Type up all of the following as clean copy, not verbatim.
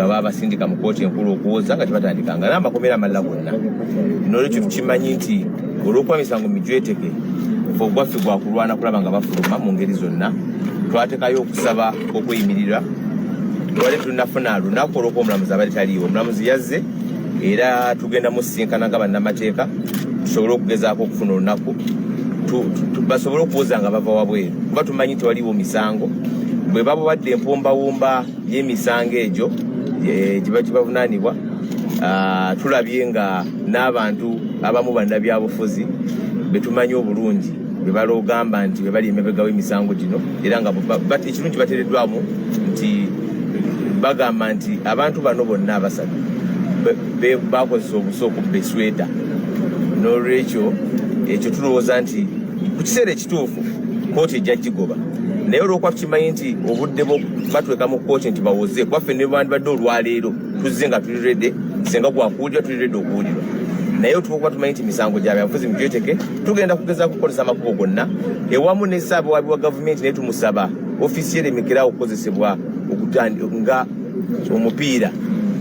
nga babasindika mu kkooti enkulu okuwoza nga tebatandikanga n'amakomera amalala gonna. N'olwekyo tukimanyi nti olw'okuba emisango mijweteke fe ogwaffe gwakulwana kulaba nga bafuluma mu ngeri zonna. Twatekayo okusaba okweyimirira twali tunafuna lunaku olw'okuba omulamuzi abali taliiwo. Omulamuzi yazze era tugenda musinkana nga bannamateeka tusobole okugezaako okufuna olunaku basobole okuwoza nga bava wabweru kuba tumanyi nti waliwo misango bwe babawadde empumbawumba y'emisango egyo giba kibavunaanibwa. Tulabye nga n'abantu abamu bannabyabufuzi betumanyi obulungi bwe balogamba nti bwe bali emabega w'emisango gino era nga ekirungi bateereddwamu nti bagamba nti abantu bano bonna abasatu bakozesa obusa okubba esweta. N'olwekyo ekyo tulowooza nti ku kiseera ekituufu kkooti ejja kigoba naye olw'okuba tukimanyi nti obudde batweka mu kkooti nti bawoze kubaffe ne bandibadde olwaleero tuzze nga tuli redde singa gwakuwulirwa tuli redde okuwulirwa naye otukuba tumanyi nti misango gyabyabufuzi mujweteke tugenda kugezaako okukozesa amakubo gonna ewamu ne ssaabawabi wa gavumenti naye tumusaba ofiisi yeremekerawo okukozesebwa nga omupiira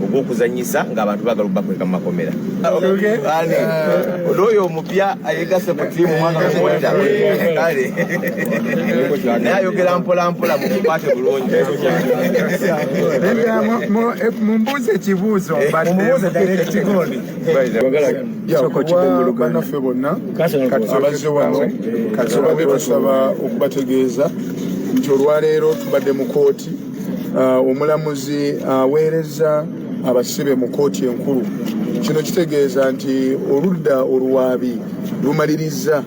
ogw'okuzanyisa ng'abantu baagala okubakweka mu makomera. Olwoyo omupya ayegase ku ttiimu mwaka muwenda kale naye ayogera mpolampola mu mukwate bulungi. Mumbuuze ekibuuzo bannaffe bonna abazze wano kati obadde basaba okubategeeza nti olwaleero tubadde mu kooti. Omulamuzi aweereza abasibe mu kooti enkulu. Kino kitegeeza nti oludda oluwaabi lumaliriza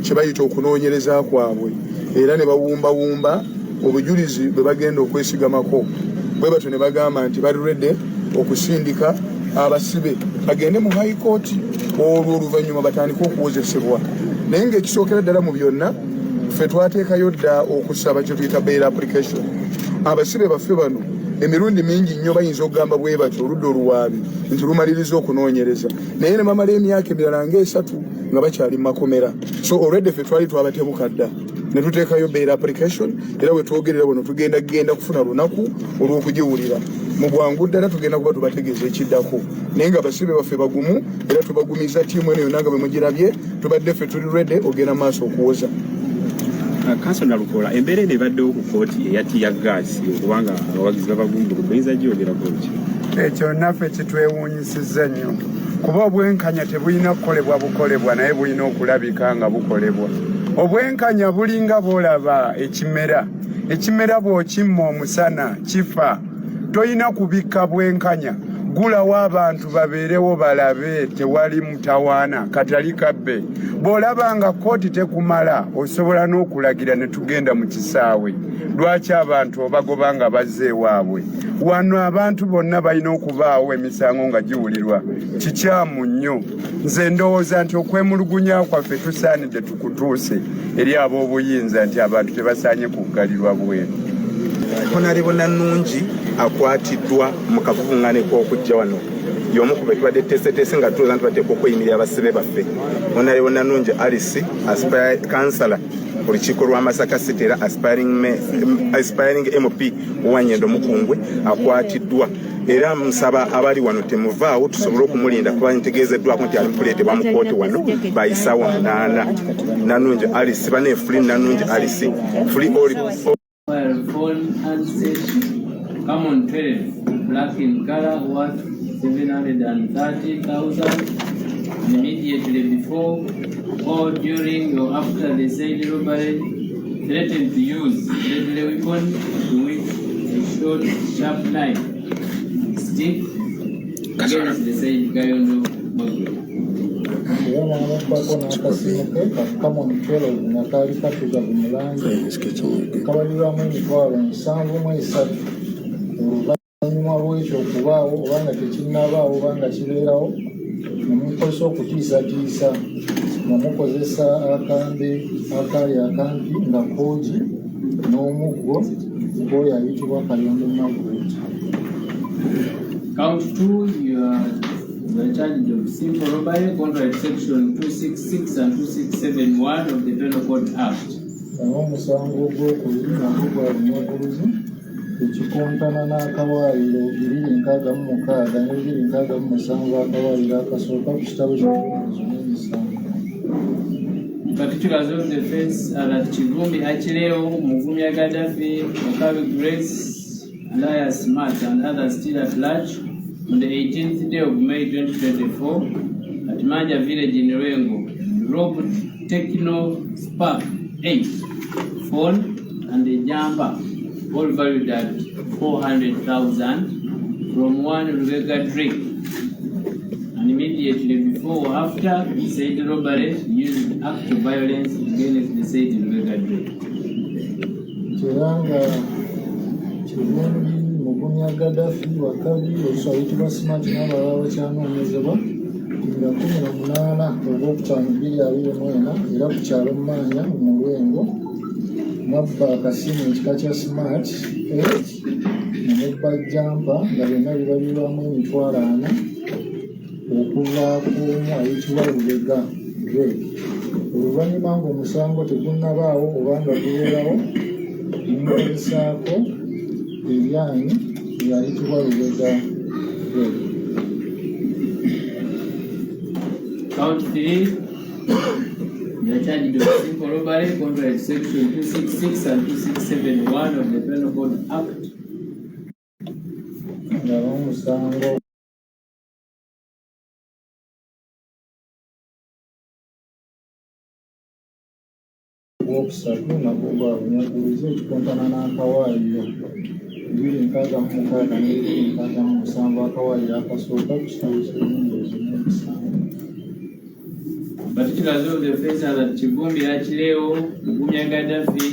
kye bayita okunoonyereza kwabwe era ne bawumbawumba obujulizi bwe bagenda okwesigamako. Bwe batyo ne bagamba nti bali redde okusindika abasibe bagende mu high court olwo oluvannyuma batandike okuwozesebwa. Naye ng'ekisookera ddala mu byonna ffe twateekayo dda okusaba kye tuyita bail application. Abasibe baffe bano emirundi mingi nnyo bayinza okugamba bwe batyo oludda oluwaabi nti lumaliriza okunoonyereza naye ne bamala emyaka emirala nga-3 nga bakyali mu makomera. So already ffe twali twabatebuka dda ne tuteekayo bail application era bwe twogerera buno tugenda kufuna lunaku olw'okugiwulira mu bwangu ddala tugenda kuba tubategeeza ekiddako naye nga basibe baffe bagumu era tubagumiza ttiimu eno yonna nga bwe mugirabye tubadde ffe tuli redde ogenda maaso okuwoza. Kansona Lukola embeera eno ebaddewo ku kooti eyatiya gaasi okubanga abawagizi babagumbulu bayinza gyogerako ki? Ekyo naffe kitwewuunyisizza nnyo kuba obwenkanya tebulina kukolebwa bukolebwa naye bulina okulabika nga bukolebwa. Obwenkanya bulinga bw'olaba ekimera bw'okimma omusana kifa. Toyina kubikka bwenkanya gulawo abantu babeerewo balabe tewali mutawaana katali kabbe. Bw'olaba nga kooti tekumala osobola n'okulagira ne tugenda mu kisaawe. Lwaki abantu obagoba nga bazze ewaabwe? Wano abantu bonna balina okubaawo emisango nga giwulirwa. Kikyamu nnyo. Nze ndowooza nti okwemulugunya kwaffe tusaanidde tukutuuse eri ab'obuyinza nti abantu tebasaanye kuggalirwa bweru. Honorable Nannungi akwatiddwa mu kavuvuŋŋaane k'okujja wano y'omu ku be tubadde teeseteese nga tuloza nti bateekwa okweyimirira abasibe baffe. Honorable Nannungi Alice kansala ku lukiiko lwa Masaka City era aspiring MP Wanyendo Mukungwe akwatiddwa era musaba abali wano temuvaawo tusobole okumulinda kuba ntegeezeddwako nti ali mukuleetebwa mu kooti wano bayisawo 8. Nannungi Alice bane free Nannungi Alice free all phone handset, common 12, black in color, worth 730,000 immediately before or during or after the said robbery, threatened to use deadly weapon, to which a short, sharp knife, stick, against the said Gayondo Bobi. Common 12 nakali katuga bumulange kabalirwamu emitwalo 7.3 oluvannyuma lw'ekyo okubaawo obanga tekinnabaawo obanga kibeerawo nemukozesa okutiisatiisa nemukozesa akambe akali akampi nga koogi n'omuggo oyo ayitibwa Kayondo Maguti. Count 2, you are charged of simple robbery, contrary to section 266 and 2671 of the Penal Code Act. Omusango gw'okubiri nagwo gwa bunyaguluzi ekikontana n'akawaayiro 266 ne 267 akawaayiro akasooka ku kitabo ky'obuweereza n'emisango. Particulars of the offense are that Chivumbi Achileo, Muvumya Gaddafi, Okabe Grace, Elias Smart, and others still at large on the 18th day of May 2024 at Manja Village in Rengo, robbed Techno Spark 8 phone and a jumper, all valued at 400,000 from one Rebecca Drake. And immediately before or after, said robbery used act of violence against the said Rebecca Drake. Kiranga Chivumbi Muvumya Gaddafi Wakabi Osayitibwa Smart n'abalala bakyanoonyezebwa nga 18 Ogwokutaano 2024 era ku kyalo Manya mu Lwengo mwabba akasimu ekika kya Smart 8 nemubba jampa nga byonna bibalirwamu emitwalo 4 okuva ku omu ayitibwa Rebecca Drake. Oluvannyuma ng'omusango tegunnabaawo oba nga gubeerawo mumukozesaako ebyanyi eyayitibwa Rebecca Drake. Count 3. You are charged with simple robbery contrary to section 266 and 2671 of the Penal Code Act. Omusango ogwokusatu nagwo gwa bunyagulizi ekikontana n'akawaayiro 266 ne 267 akawaayiro akasooka ku kitabo ky'eby'enjawulo n'emisango. Particulars of the offense are that Chivumbi Achileo, Muvumya Gaddafi,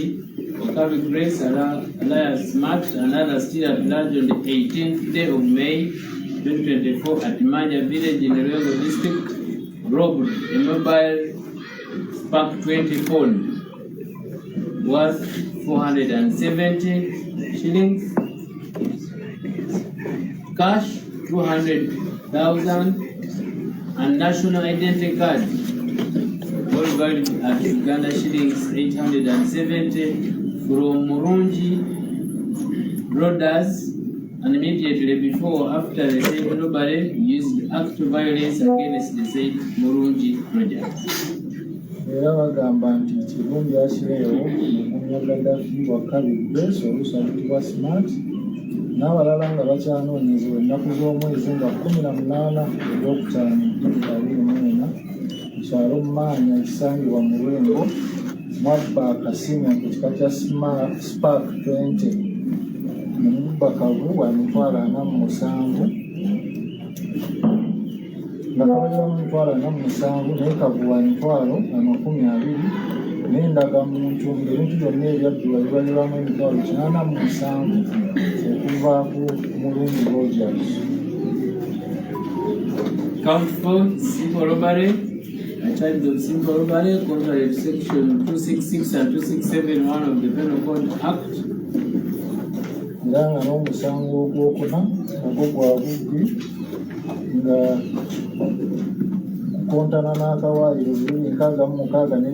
Okabe Grace, Elias Smart, and others still at large on the 18th day of May 2024 at Manja Village in the Rengo district, robbed a mobile Spark 20 phone worth 470 shillings, cash 200,000, and national identity card, all valued at Uganda shillings 870 from Murungi Brothers, and immediately before or after the said robbery used act of violence against the said Murungi Brothers. Era bagamba nti Chivumbi Achileo Muvumya Gaddafi Wakabi Grace olusayitibwa Smart n'abalala nga bakyanoonyezebwa ennaku z'omwezi nga 18 Ogwokutaano 2024 ku kyalo Manya ekisangibwa mu Lwengo mwabba akasimu ekika kya Spark 20 ne mubba kavu wa emitwalo 47 nga kabalirwamu emitwalo 47 naye kavu wa emitwalo 20 n'endagamuntu ng'ebintu byonna ebyabbibwa bibalirwamu emitwalo 87 okuva ku Mulungi Rogers. Count 4, simple robbery. A charge of simple robbery contrary to section 266 and 2671 of the Penal Code Act. Era nga n'omusango ogwokuna ogwo gwa bubbi nga kukontana n'akawaayiro 266 ne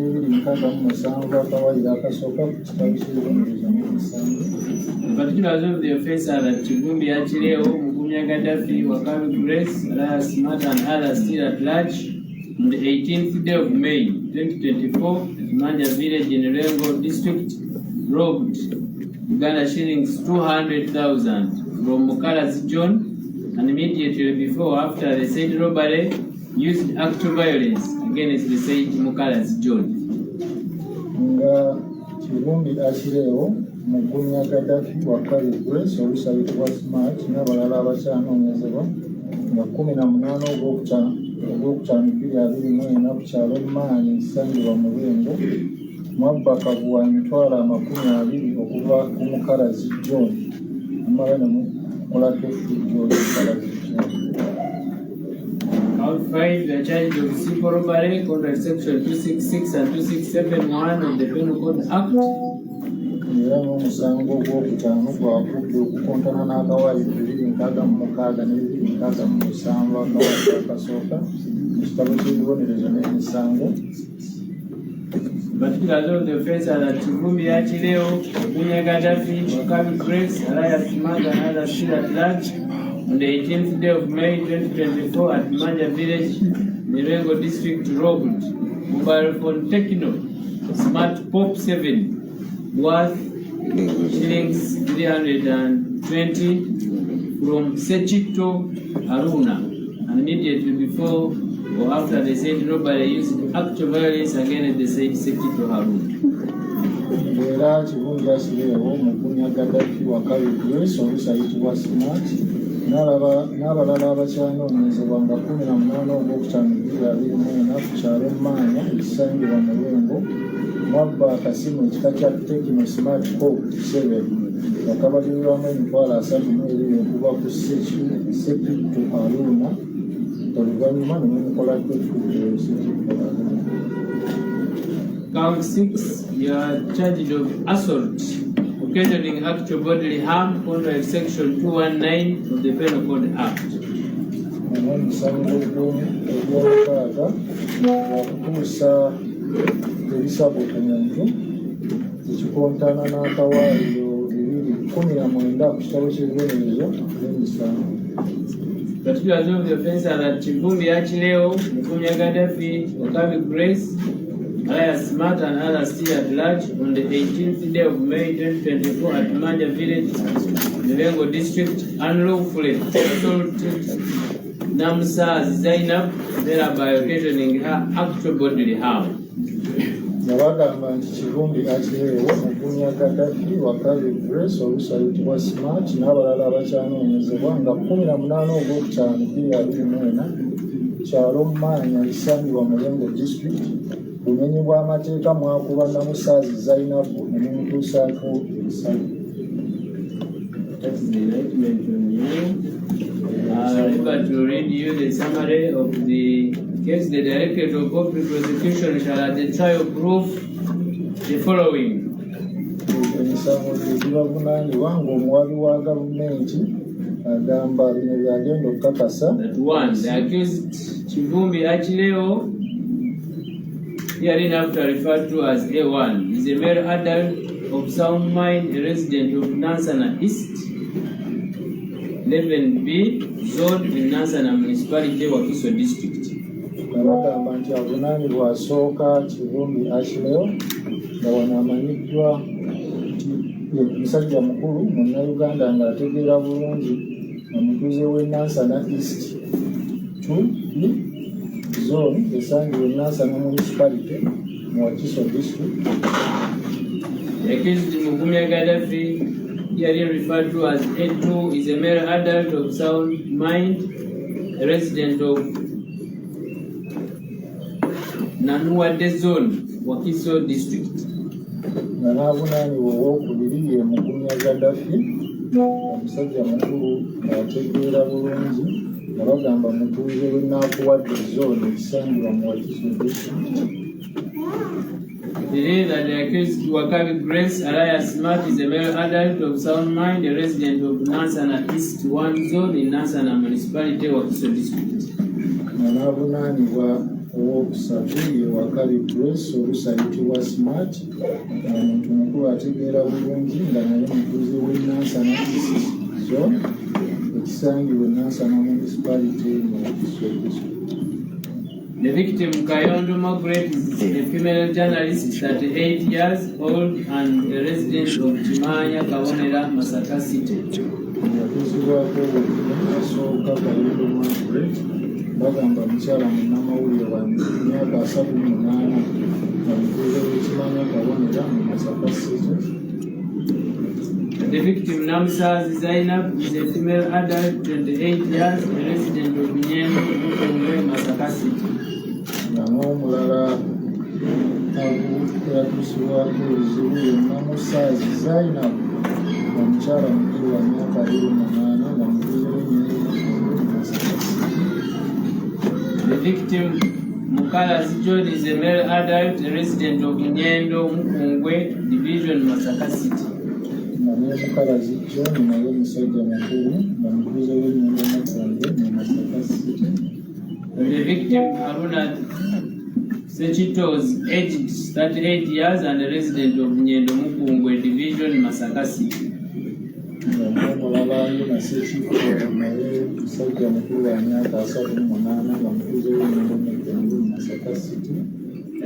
267 akawaayiro akasooka ku kitabo ky'eby'enjawulo n'emisango. The particulars of the offense are that Chivumbi Achileo, Muvumya Gaddafi, Wakabe Grace, Elias Smart, and others still at large on the 18th day of May 2024 at Manja Village in Rengo district, robbed Uganda shillings 200,000 from Mukalazi John, and immediately before or after the said robbery used act of violence against the said Mukalazi John. Nga Chivumbi Achileo Muvumya Gaddafi Wakabi Grace olusayitibwa Smart n'abalala abakyanoonyezebwa nga 18 Ogwokutaano 2024 ku kyalo Manya ekisangibwa mu Lwengo mwabba kavu wa emitwalo 20 okuva ku Mukalazi John amala ne mulako effujjo Mukalazi John. Count 5, the charge of simple robbery contrary to section 266 and 2671 of the Penal Code Act. Era n'omusango ogwokutaano gwavudde okukontana n'akawaayiro 266 ne 267 akawaayiro akasooka mu kitabo ky'ebibonerezo n'emisango. particulars of the offense are that Chivumbi Achileo, Munya Gaddafi, Wakabi Grace, Alaya Simaga, and others still at large on the 18th day of May 2024 at Manja Village, Mirengo District, robbed mobile phone Techno Smart Pop 7 worth shillings 320 from Sechito Haruna, and immediately before or after the said robbery used actual violence against the said Sechito Haruna. Era Chivumbi Achileo, Munya Gaddafi, Wakabi Grace, Olusayitibwa Smart, n'abalala abakyanoonyezebwa nga 18 ogw'okutandikira 24 ku kyalo Maanya ekisangibwa mu Lwengo mwabba akasimu ekika kya Techno Smart Pop 7 wakabalirwamu emitwalo 32 okuva ku Sekito Haruna oluvannyuma ne mumukola Techno Sekito Haruna. Count 6, you are charged of assault occasioning actual bodily harm under section 219 of the Penal Code Act. Omusango ogw'omukaaga okutuusa ebisabo ku muntu ekikontana n'akawaayiro 219 ku kitabo ky'ebibonerezo by'emisango. Particulars of the offense are that Chivumbi Achileo, Munya Gaddafi, Wakabi Grace, Alaya Smart, and others still at large on the 18th day of May 2024 at Manja Village, Mirengo District, unlawfully assaulted Namsa Zainab, thereby occasioning her actual bodily harm. Nabagamba nti Chivumbi Achileo, Munya Gaddafi, Wakabi Grace, Olusayitibwa Smart, n'abalala abakyanoonyezebwa nga 18 ogw'okutandikira 24 kyalo Maanya ekisangibwa mu Lwengo District bumenyi bw'amateeka mwakuba Namusaazi Zainabu ne mumutuusaako ebisale. That's the indictment on you. Remember to read you the summary of the case. The Directorate of Public Prosecution shall at the trial prove the following. Emisango gibavunaanibwa ng'omuwabi wa gavumenti agamba bino byagenda okukakasa. That 1. The accused Chivumbi Achileo, hereinafter referred to as A1, is a male adult of sound mind, a resident of Nansana East, 11B zone in Nansana Municipality, Wakiso District. Nabagamba nti avunaanibwa asooka Chivumbi Achileo nga wano amanyiddwa nti musajja mukulu munnayuganda ng'ategeera bulungi omutuuze w'e Nansana East 2B zone esangibwa e Nansana Municipality mu Wakiso District. Accused Munya Gaddafi, here referred to as A2, is a male adult of sound mind, a resident of Nanuwade Zone, Wakiso District. Nga n'avunaanibwa owookubiri ye Munya Gaddafi, omusajja mukulu ng'ategeera bulungi nga bagamba mutuuze w'e Nakuwadde Zone ekisangibwa mu Wakiso District. Today that the accused Wakabi Grace Alaya Smart is a male adult of sound mind, a resident of Nansana East 1 Zone in Nansana Municipality, Wakiso District. Nga n'avunaanibwa owookusatu ye Wakabi Grace Olusayitibwa Smart, omuntu mukulu ategeera bulungi nga naye mutuuze w'e Nansana East Zone ekisangibwa e Nansana Municipality mu Wakiso District. The victim, Kayondo Margaret, is a female journalist, 38 years old, and a resident of Chimanya, Kawonera, Masaka City. Yatuusibwako obululu asooka Kayondo Margaret bagamba mukyala munnamawulire wa myaka 38 nga mutuuze w'Ekimanya Kawonera mu Masaka City. The victim, Namsa Zainab, is a female adult, 28 years, a resident of Nyendo, Masaka City. N'omulala yatuusibwako ebizibu ye Namusaazi Zainabu omukyala mukulu wa myaka 28 nga mutuuze w'Ennyendo mu Masaka City. The victim, Mukalazi John, is a male adult, a resident of Nyendo, Mukungwe Division, Masaka City. Naye Mukalazi John naye musajja mukulu nga mutuuze w'Ennyendo Mukungwe mu Masaka City. The victim, Haruna Sechito was aged 38 years and a resident of Nyendo Mpuuga division, Masaka City.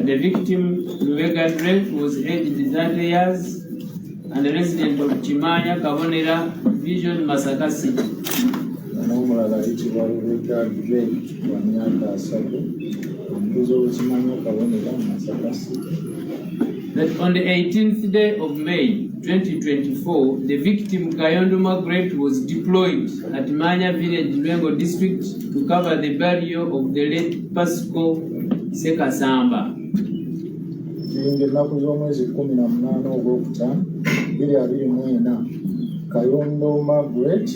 The victim, Luwegadre, was aged 30 years and a resident of Chimanya, Kabonera division, Masaka City. That on the 18th day of May 2024, the victim Kayondo Margaret was deployed at Manya Village, Lwengo district to cover the burial of the late Pascal Sekasamba. Kayondo Margaret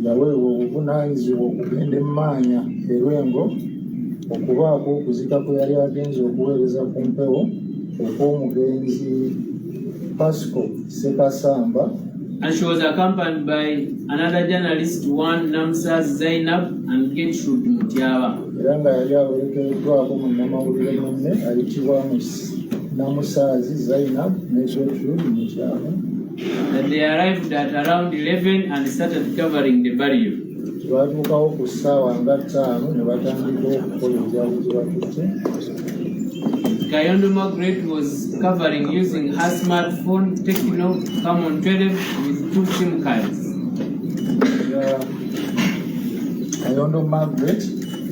yaweebwa obuvunaanyizibwa okugenda emmanya Lwengo okubaako okuzika kwe yali agenze okuweereza ku mpewo okw'omugenzi Pascal Sekasamba. And she was accompanied by another journalist, one Namsaz Zainab and Gertrude Mutiaba. Era nga yali awerekeddwako munnamawulire munne ayitibwa Namusaazi Zainab ne Gertrude Mutiaba. And they arrived at around 11 and started covering the burial. Baatuukawo ku ssaawa nga 5 ne batandika okukola ebyali gye batutte. Kayondo Margaret was covering using her smartphone Tecno Camon 12 with 2 SIM cards. Kayondo Margaret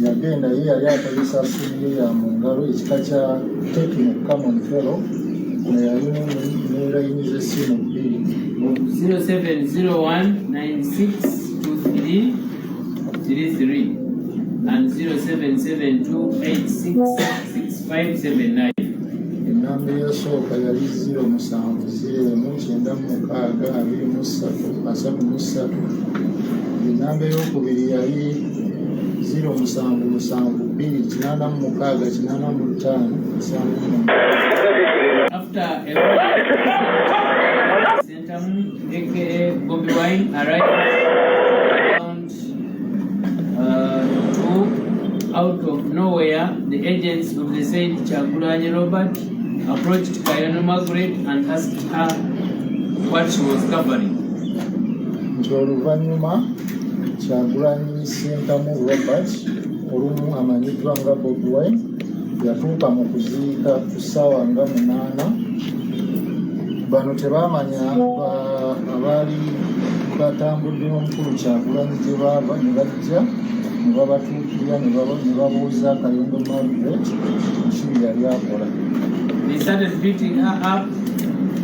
yagenda ye yali akozesa simu ye ya mu ngalo ekika kya Tecno Camon 12 nga yalimu n'elayini z'essimu bbiri. 0701962333 and 0772866579. Ennamba eyasooka yali 0709962333. Ennamba ey'okubiri yali 07728685. After a Centum, aka Bobi Wine, arrived around 2 out of nowhere. The agents of the said Kyagulanyi Robert approached Kayondo Margaret and asked her what she was covering. Oluvannyuma Kyagulanyi Ssentamu Robert olumu amanyiddwa nga Bobi Wine yatuuka mu kuziika ku ssaawa nga 8. Bano tebaamanya abaali batambudde n'omukulu Kyagulanyi gye baava ne bajja ne babatuukirira ne babuuza Kayondo Margaret ki yali akola. They started beating her up.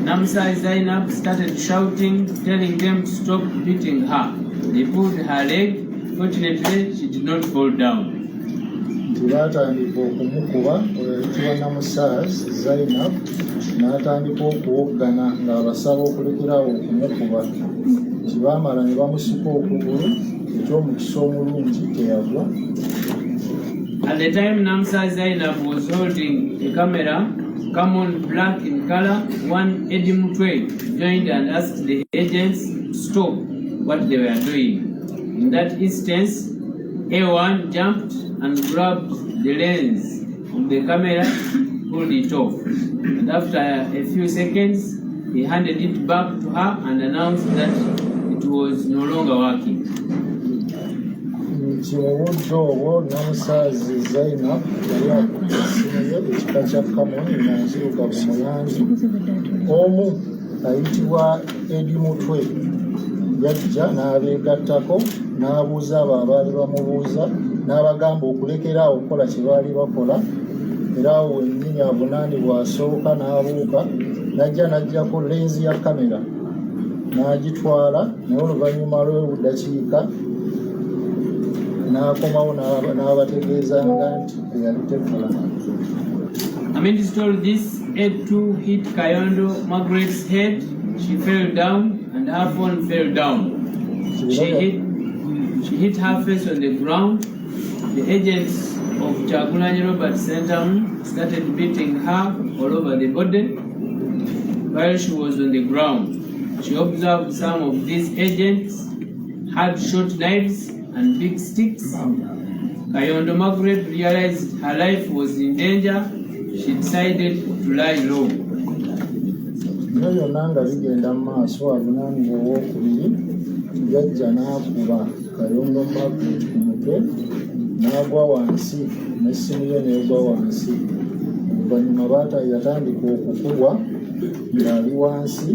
Namsa Zainab started shouting, telling them to stop beating her. They pulled her leg. Fortunately, she did not fall down. Batandika okumukuba oyayitibwa Namusaz Zainab n'atandika okuwoggana ng'abasaba okulekerawo okumukuba. Kibaamala ne bamusika okugulu eky'omukisa omulungi teyagwa. At the time Namsa Zainab was holding a camera, Camon black in color, one Eddie Mutwe joined and asked the agents to stop what they were doing. In that instance, A1 jumped and grabbed the lens of the camera, pulled it off. And after a few seconds, he handed it back to her and announced that it was no longer working. Kiwudde obwo Namusaazi Zainab yali akutte essimu ye ekika kya Camon nga nzirugavu mu langi. Omu ayitibwa Eddie Mutwe yajja n'abeegattako n'abuuza abo abaali bamubuuza n'abagamba okulekeraawo okukola kye baali bakola. Era awo wennyini avunaanibwa asooka n'abuuka n'ajja n'aggyako lenzi ya kamera n'agitwala, naye oluvannyuma lw'obuddakiika n'akomawo n'abategeeza nga nti eyali tekola. Amidst all this, A2 hit Kayondo Margaret's head. She fell down and her phone fell down. She hit her face on the ground. The agents of Kyagulanyi Robert Centum started beating her all over the body while she was on the ground. She observed some of these agents had short knives and big sticks. Kayondo Margaret realized her life was in danger she decided to lie low. Bino byonna nga bigenda mu maaso, avunaanibwa owookubiri yajja n'akuba Kayondo Margaret ku mutwe n'agwa wansi, n'essimu ye n'egwa wansi. Oluvannyuma yatandika okukubwa ng'ali wansi,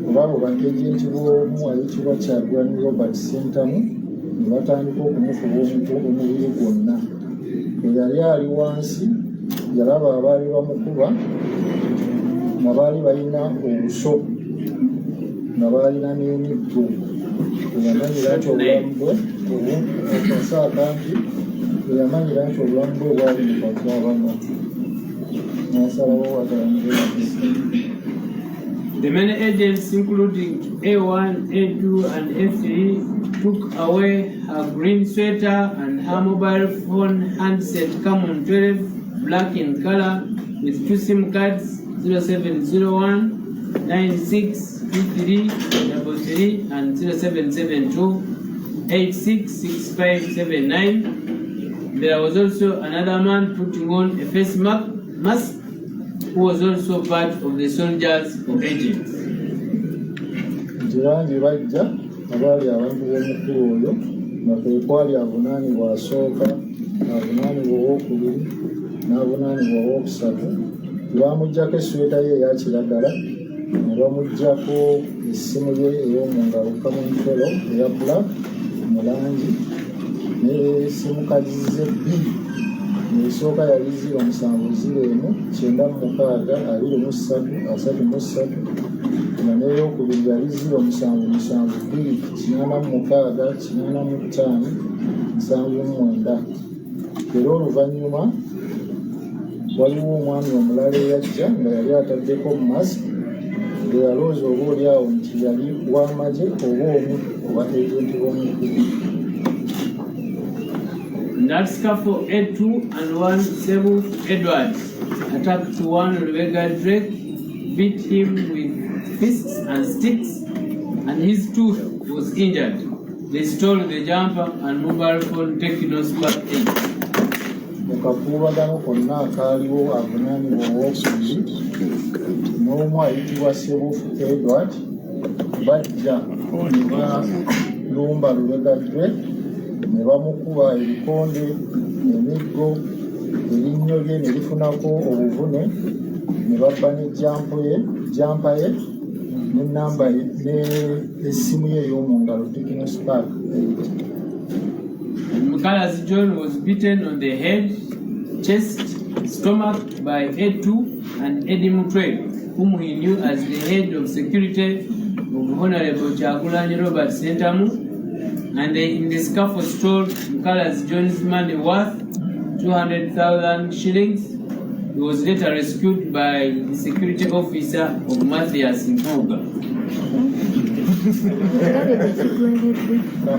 olwabo bagejenti b'omu ayitibwa Kyagulanyi Robert Ssentamu ne batandika okumukuba omubiri gwonna. Eyali ali wansi yalaba abaali bamukuba nga baali balina obuso nga balina n'emiggo. Eyamanyira nti obulamu bwe eyamanyira nti obulamu bwe bwali mu kakwabano n'asalawo watalangira. The many agents, including A1, A2, and A3, took away her green sweater and her mobile phone handset Camon 12, black in color, with 2 SIM cards, 0701 962333 and 0772 866579. There was also another man putting on a face mask who was also part of the soldiers or agents. Njirangi bajja abaali abantu b'omukulu oyo nga kwe kwali avunaanibwa asooka, avunaanibwa owookubiri n'avunaanibwa owookusatu. Bamuggyako esweta ye eya kiragala, ne bamuggyako essimu ye ey'omungalo kamuntero eya black mu langi, n'essimukazi ze bbiri. Esooka yali 0701962333 nga n'eyookubiri yali 0772868579. Era oluvannyuma waliwo omwami omulala eyajja nga yali ataddeko masiki, nga yalooza oba oli awo nti yali w'amagye oba omu ku baagenti b'omukulu. In that scuffle, A2 and 1 Sebu Edward attacked one Bodyguard Drake, beat him with fists and sticks, and his tooth was injured. They stole the jumper and mobile phone Techno Spark 8. Mukakuubagano konna akaaliwo avunaanibwa owookubiri n'omu ayitibwa Sebu Edward bajja ne balumba Bodyguard Drake ne bamukuba ebikonde, emiggo, erinnyo lye ne lifunako obuvune, ne babba ne jampa ye n'ennamba n'essimu ye ey'omungalo Techno Spark. Mukala's John was beaten on the head, chest, stomach by A2 and Eddie Mutwe, whom he knew as the head of security of Honorable Kyagulanyi Robert Ssentamu, and they in the scuffle stole Mukala's John's money worth 200,000 shillings. He was later rescued by the security officer of Matthias Mpuuga.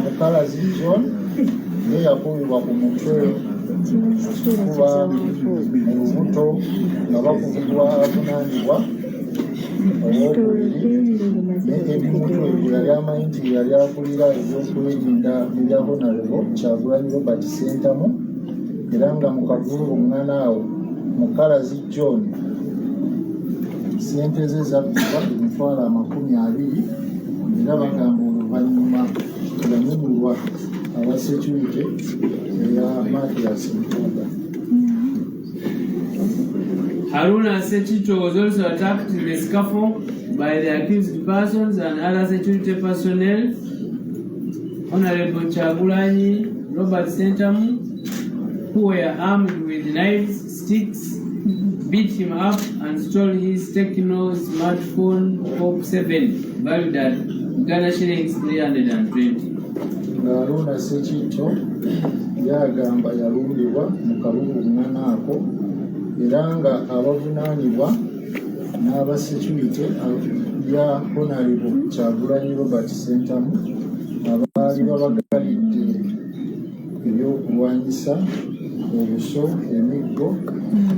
Mukala's John ye yakubibwa ku mutwe kuba mu lubuto nga bakubibwa avunaanibwa owookubiri n'ebimutwe yali amanyi nti yali akulira ebyokwerinda ebya Honorable Kyagulanyi Robert Ssentamu, era nga mu kavuluŋŋana awo Mukalazi John ssente ze zabbibwa $20,000, era bagamba oluvannyuma yanyumirwa aba security eya Matthias Mpuuga. Haruna Sechito was also attacked in the scuffle by the accused persons and other security personnel. Honorable Kyagulanyi Robert Ssentamu, who were armed with knives, sticks, beat him up and stole his Techno smartphone Pop 7 valued at Ghana shillings 320. Haruna Sechito yagamba yalumbibwa mu kaluluŋŋana ako, era nga abavunaanibwa n'aba security ya Honorable Kyagulanyi Robert Ssentamu abaali babagalidde ebyokulwanyisa, obuso, emiggo,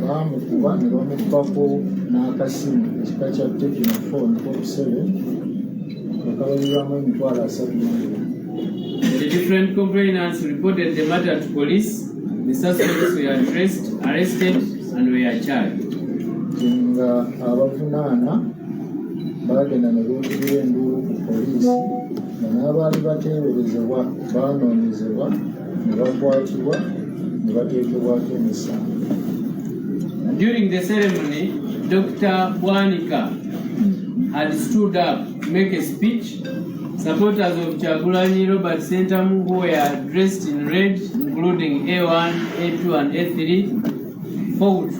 baamukuba ne bamukubako n'akasimu ekika kya Techno phone Pop 7 akabalirwamu $30,000. The different complainants reported the matter to police. The suspects were arrested and were charged. nga abavunaana bagenda ne beekubira enduulu ku poliisi nga n'abaali bateeberezebwa baanoonyezebwa ne bakwatibwa ne bateekebwako emisango. During the ceremony, Dr. Bwanika had stood up to make a speech. Supporters of Kyagulanyi Robert Sentamu, who were dressed in red, including A1, A2, and A3, fought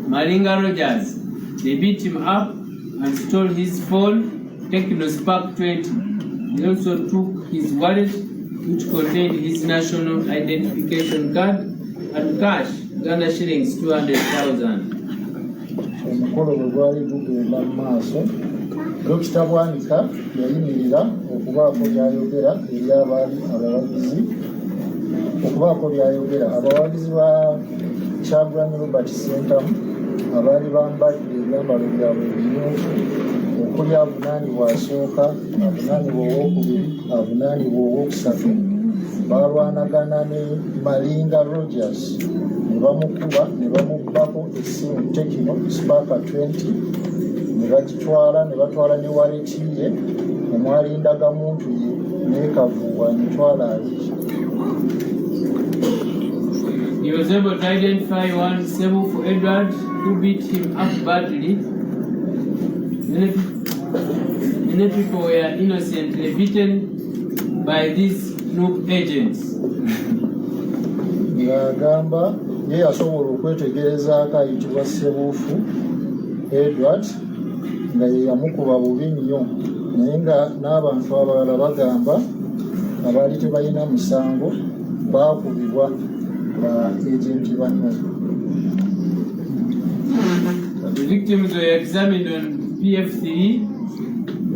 Malinga Rogers. They beat him up and stole his phone, Techno Spark 20. They also took his wallet, which contained his national identification card, and cash, Uganda shillings 200,000. Omukolo bwe gwali gugenda mu maaso, Dr. Bwanika yayimirira okubaako byayogera eri abawagizi ba Kyagulanyi Robert Sentamu abaali bambadde ebyambalo byabwe ebimyufu okuli avunaanibwa asooka, avunaanibwa owookubiri, avunaanibwa owookusatu balwanagana ne Malinga Rogers ne bamukuba ne bamubbako essimu Techno Spark 20 ne batwala ne waleti ye omwali ndagamuntu ye n'ekavuwa emitwalo 2. He was able to identify one Sebufu Edward who beat him up badly. Many people were innocently beaten by these noob agents. Ng'agamba ye yasobola okwetegerezaako ayitibwa Sebufu Edward nga ye yamukuba bubi nnyo, naye nga n'abantu abalala bagamba abaali tebalina musango baakubibwa ba agenti banno. The victims were examined on PF3,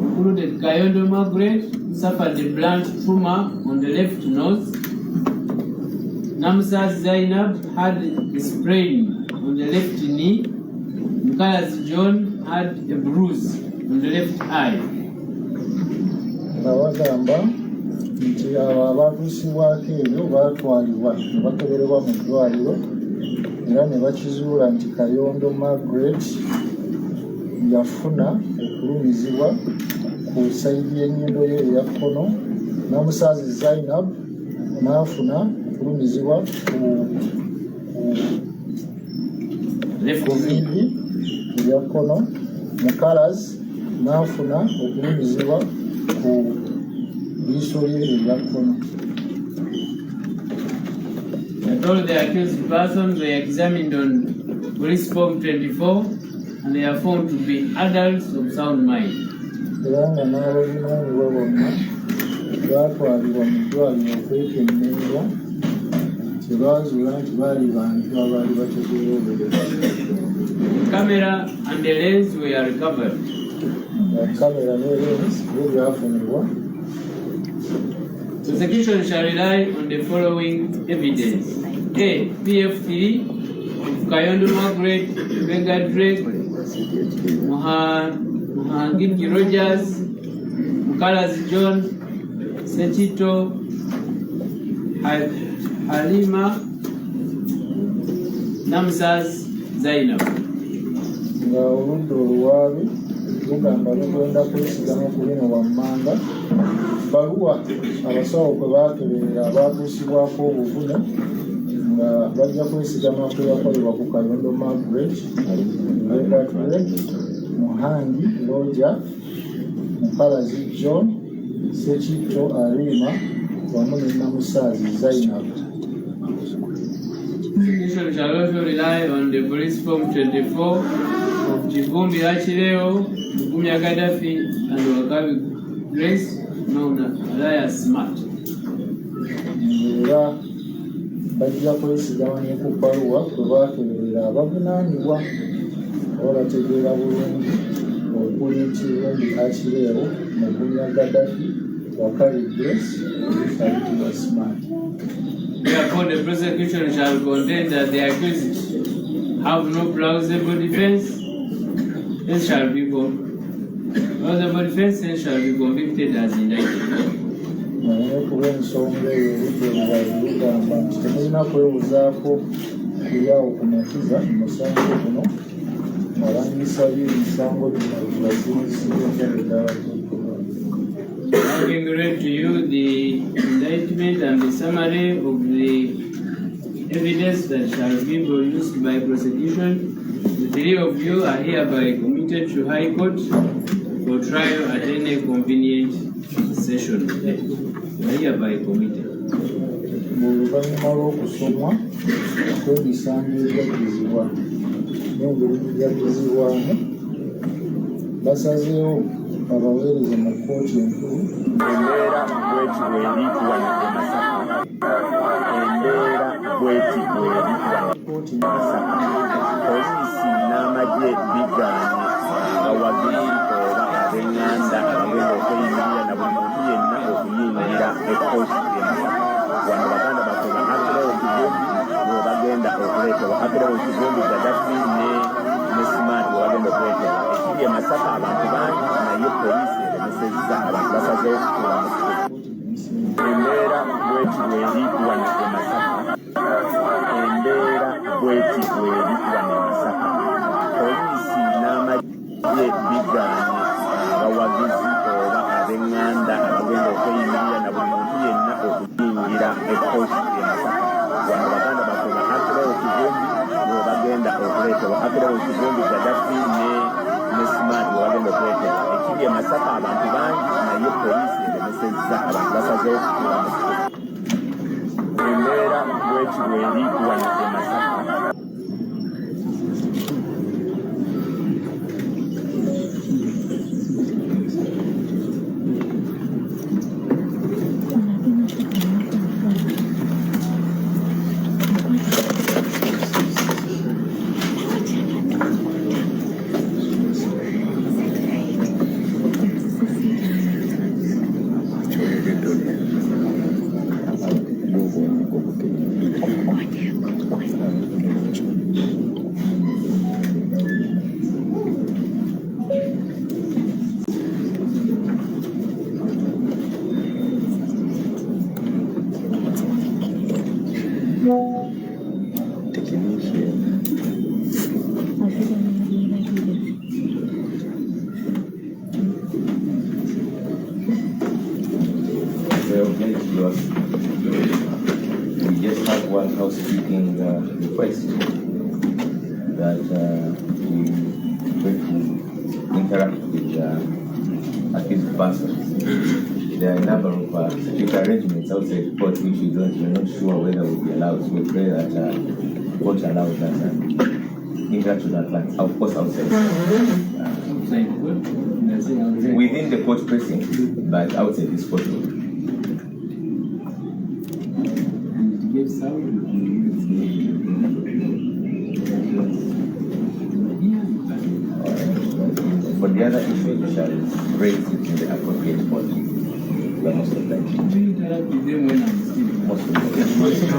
included Kayondo Margaret, who suffered a blunt trauma on the left nose. Namsas Zainab had a sprain on the left knee. Mkalas John had a bruise on the left eye. Bagamba nti abo abaatuusibwako ebyo baatwalibwa ne bakeberebwa mu ddwaliro era ne bakizuula nti Kayondo Margaret yafuna okulumizibwa ku sayidi y'ennyindo ye eya kkono, Namusazi Zainab n'afuna okulumizibwa ku vivi eya kkono, Mukalas n'afuna okulumizibwa ku liiso lye erya kkono. All the accused persons were examined on Police Form 24 and they are found to be adults of sound mind. Era nga n'abavunaanibwa bonna baatwalibwa mu ddwaliro okwekenneenya tebazuula nti baali bantu abaali bategeera obulezi. Camera and the lens were recovered. Kamera ne lens byo byafunibwa. Prosecution shall rely on the following evidence. A. PF3 of Kayondo Margaret, Vega Drake, Muhangiki Rogers, Mukalas John, Sechito, Halima, Namsas Zainab. Nga oludda oluwaabi lugamba lugenda kwesigama ku bino wammanga baluwa abasawo kwe baakeberera abaatuusibwako obuvune nga bajja kwesigama ku yakolebwa ku Kayondo Margaret, Vegatwe, Muhangi Roger, Mukalazi John, Sechito Alima wamu ne Namusazi Zainab. Prosecution shall also rely on the Police Form 24 of Chivumbi Achileo, Mugumya Gaddafi, and Wakabi Grace, known as Alaya Smart. Era bajja kwesigama ne ku bbaluwa kwe baakeberera abavunaanibwa oba bategeera bulungi okuli Chivumbi Achileo, Mugumya Gaddafi, Wakabi Grace, ayitibwa Smart. Therefore, the prosecution shall contend that the accused have no plausible defense and shall be convicted as indicted. Naye kuba ensonga eyo oludde lugamba nti temulina kwebuzaako kuli awo ku makiza musango guno abanyisabye ebisango bino bibazirizibwa eddala Having read to you the indictment and the summary of the evidence that shall be produced by prosecution, the three of you are hereby committed to High Court for trial at any convenient session. You are hereby committed. Oluvannyuma lw'okusomwa kw'ebisambo ebyaddizibwa n'engeri byaddizibwamu basazeewo abaweereze mu kkooti enkulu embeera bweti bweri wano e Masaka embeera bweti bweri wano kkooti Masaka poliisi n'amagye bigaanye abawagizi oba ab'eŋŋanda abagenda okweyimirira na buli muntu yenna okuyingira ekkooti e Masaka wano baganda bakola akirewo kivumbi we bagenda okuleetebwa akirewo kivumbi Gaddafi ne Smart we bagenda okuleetebwa ekiri e Masaka abantu bangi naye poliisi eremesezza abantu basazeewo okutuula mu kituufu embeera bweti bweri wano e Masaka embeera bweti bweri wano e Masaka poliisi n'amagye bigaanye abawagizi oba ab'eŋŋanda abagenda okweyimirira na buli muntu yenna okuyingira ekkooti e Masaka wano baganda bakola akirewo kivumbi we bagenda okuleetebwa akirewo kivumbi Gaddafi ne Smart we bagenda okuleetebwa ekiri e Masaka abantu bangi naye poliisi eremesezza abantu basazeewo okutuula mu kituufu embeera bweti bweri wano e Masaka We just have one housekeeping request that we interact with accused persons. There are a number of security arrangements outside the court which we're not sure whether we'll be allowed. So we pray that the court allows us and interact with that land, of course outside. Within the court precinct, but outside this court. For the other issue, we shall raise it in the appropriate body. But most of the time. Most of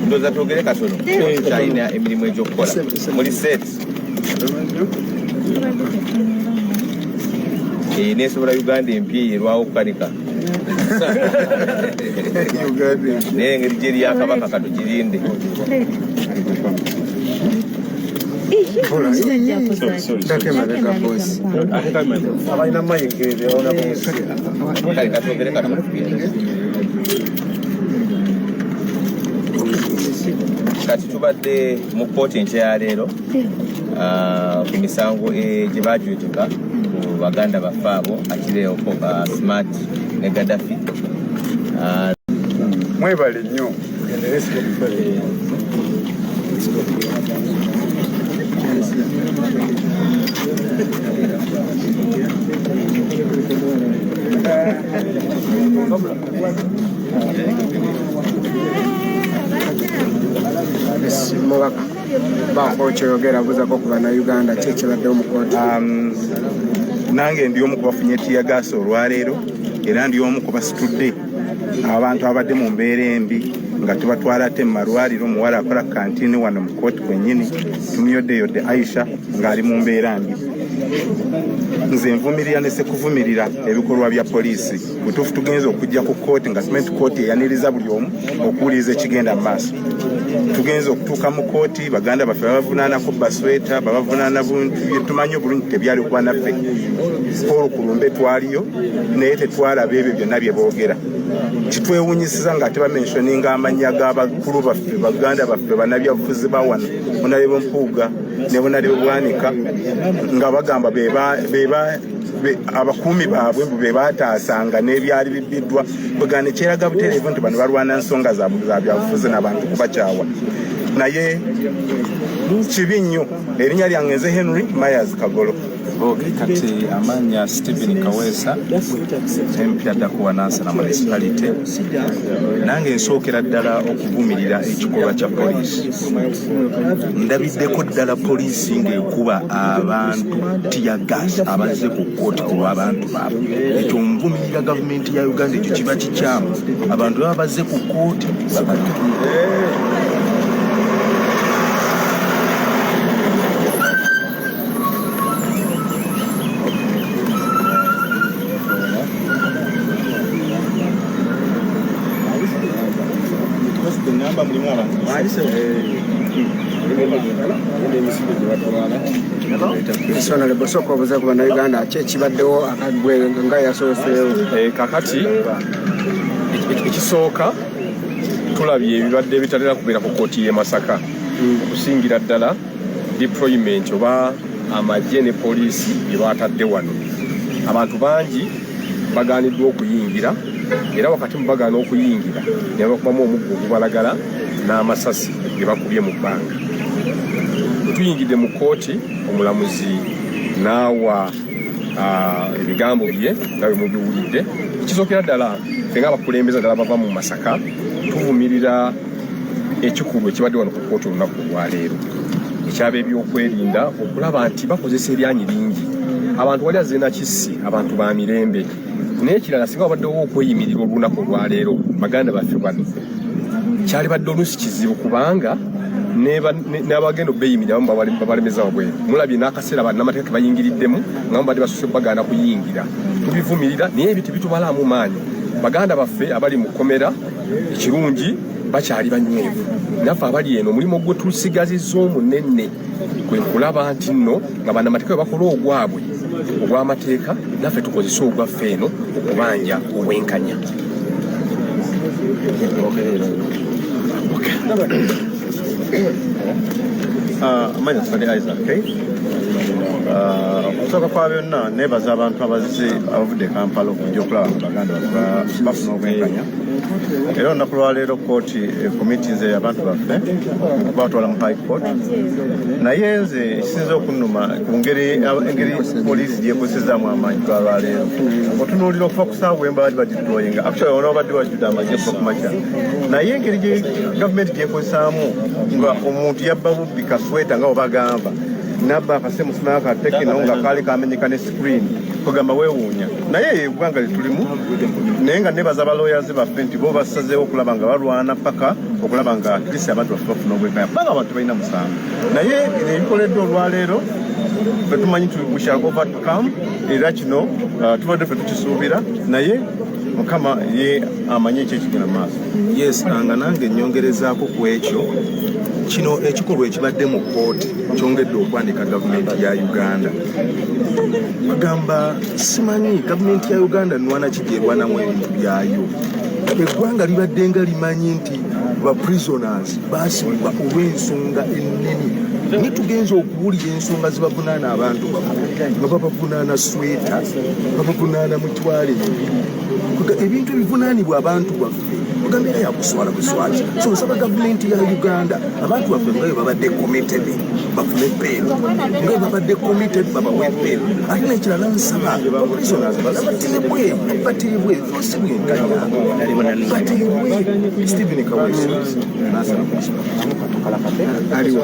ndoza togere katono kyalina emirimu egyokukola muli set nesobola Uganda empya erwawo okukanika naye engeri gyeri yakabaka katugirinde kati tubadde mu kooti enkya leero ku misango gye bajweteka ku baganda baffe abo akireeko Smart ne Gaddafi. Mwebale nnyo. Mubaka bakokyogera buzako ku bannayuganda kyekibadde omukooti. Nange ndi omu ku bafunye tiyagaasi olwaleero era ndi omu ku basitudde abantu abadde mu mbeera embi nga tubatwala ate mu malwaliro. Omuwala akola kantini wano mu kooti kwennyini tumuyodeyodde Aisha ng'ali mu mbeera mbi. Nze nvumirira ne sekuvumirira ebikolwa bya poliisi. Butuufu tugenza okujja ku kooti nga simanyi kooti eyaniriza buli omu okuwuliriza ekigenda mu maaso. Tugenza okutuuka mu kooti baganda baffe babavunaanako basweta babavunaana buntu tumanyi obulungi tebyali okuba naffe. Paul Kulumbe twaliyo naye tetwalaba ebyo byonna bye boogera. Kitwewunyisiza nga tebamensioninga amannya g'abakulu baffe baganda baffe bannabyabufuzi ba wano Honorable Mpuuga ne Honorable Bwanika nga bagamba abakuumi baabwe be baataasanga n'ebyali bibbiddwa bwegane kyeraga butereevu nti bano balwana nsonga za byabufuzi n'abantu kubakyawa. Naye kibi nnyo. Erinnya lyange nze Henry Myers Kagolo. Kati amanya Stephen Kaweesa empya ddaku Wanansi na municipality. Nange nsookera ddala okuvumirira ekikolwa kya poliisi. Ndabiddeko ddala poliisi ng'ekuba abantu tiyagaasi abazze ku kooti ku lw'abantu baabwe. Ekyo nvumirira gavumenti ya Uganda ekyo kiba kikyamu. Abantu baba bazze ku kooti babadde. Sonale bosoko obuze ku bannayuganda kyekibaddewo akagwe nga yasooseewo. Kakati ekisooka tulabye ebibadde bitatera kubeera ku kooti y'e Masaka okusingira ddala deployment oba amagye ne poliisi bye baatadde wano. Abantu bangi bagaaniddwa okuyingira era wakati mu bagaana okuyingira ne bakubamu omuggo ogubalagala n'amasasi ge bakubye mu bbanga. Tuyingidde mu kooti omulamuzi n'awa ebigambo bye nga bwe mubiwulidde. Ekisookera ddala ffe ng'abakulembeze ddala bava mu Masaka tuvumirira ekikulu ekibadde wano ku kooti olunaku olwaleero ekyaba ebyokwerinda okulaba nti bakozesa eryanyi lingi. Abantu wali azirina kissi abantu ba mirembe. Naye ekirala singa wabaddewo okweyimirira olunaku olwaleero baganda baffe bano kyali badde oluusi kizibu kubanga n'abagenda obeeyimirira abamu babalemeza wabweru. Mulabye n'akaseera bannamateeka ke bayingiriddemu nga badde basose bagaana kuyingira. Tubivumirira naye ebyo tebitubalaamu maanyi. Baganda baffe abali mu kkomera ekirungi bakyali banywevu. Naffe abali eno omulimu gwe tusigazizza omunene kwe kulaba nti nno nga bannamateeka bwe bakola ogwabwe ogw'amateeka naffe tukozesa ogwaffe eno okubanja obwenkanya. Amanya Sali Isaac okusooka kwa byonna neebaza abantu abazze abavudde Kampala okujja okulaba nga baganda bafuna obwenkanya. Era olunaku lwaleero kooti ekomitinze abantu baffe batwala mu high court. Naye nze ekisinza okunnuma ku engeri poliisi gyekozesezaamu amaanyi lwaleero otunuulira okuva ku saawa bwe baali bagidroyinga actually ono badde bajjudde amagye kuva ku makya. Naye engeri gavumenti gyekozesaamu nga omuntu yabba bubbi kasweta nga obagamba nabba akasimu sinakatekino nga kaali kamenyeka ne screen kugamba weewuunya. Naye eggwanga lyetulimu naye nga nebaza abalooyazi baffe nti bo basazeewo okulaba nga balwana paka okulaba nga kirisi abantu baffe bafuna obwenkanya kubanga abantu balina musango. Naye ebikoleddwa olwaleero fetumanyi we shall overcome era kino tubadde ffe tukisuubira naye mukama ye amanyi ekyekigenda maaso. Yes, nga nange nnyongerezaako ku ekyo kino ekikolwa ekibadde mu kooti kyongedde okwandika gavumenti ya Uganda. Bagamba simanyi gavumenti ya Uganda nwana kigerwanamu ebintu byayo. Eggwanga libadde nga limanyi nti ba prisoners baasibibwa olw'ensonga ennene. Nitugenza okuwulira ensonga zibavunaana abantu nga babavunaana sweta, babavunaana mitwale ebintu ebivunaanibwa abantu baffe ogambeera yakuswala buswaki. So nsaba gavumenti ya Uganda abantu baffe nga babadde committed bafune beero, nga babadde committed babawe beero. Ate n'ekirala nsaba prisoners bateebwe si bwenkanya bateebwe. Stephen Kaweesi n'asaba aliwo